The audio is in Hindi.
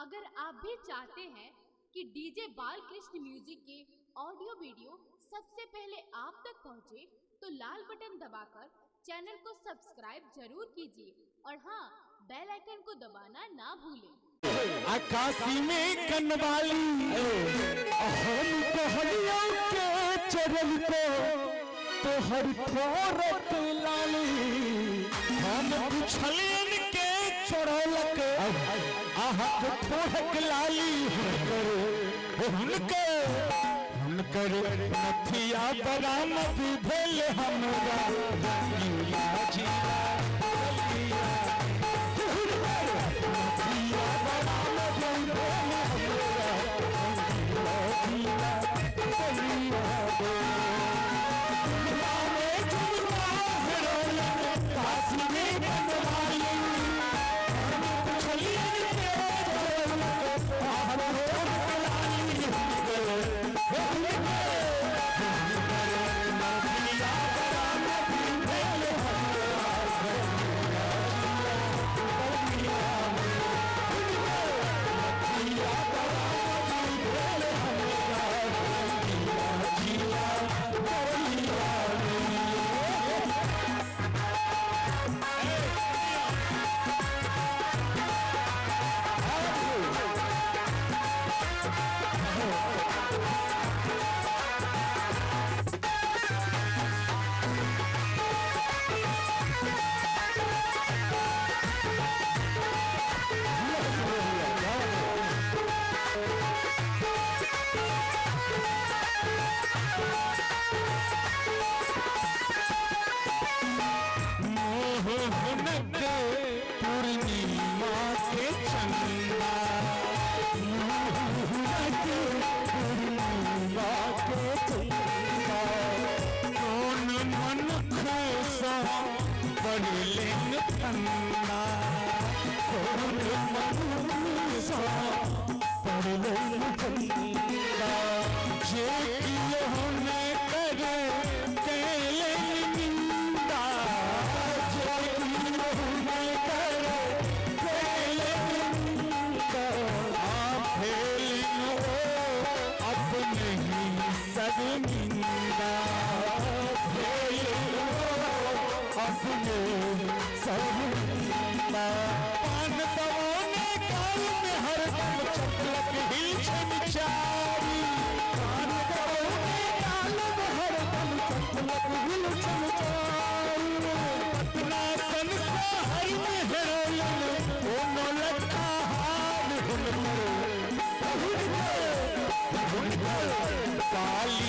अगर आप भी चाहते हैं कि डीजे बालकृष्ण म्यूजिक के ऑडियो वीडियो सबसे पहले आप तक पहुंचे, तो लाल बटन दबाकर चैनल को सब्सक्राइब जरूर कीजिए और हाँ, बेल आइकन को दबाना ना भूलें। आकाशी में कनवाली हम कहलिया के चरल को तोहर थोरत लाली हम पुछलियन के चढ़लक आहक थोहक लाली हुनकर नथिया बरामद भेल हमरा जिया जिया काली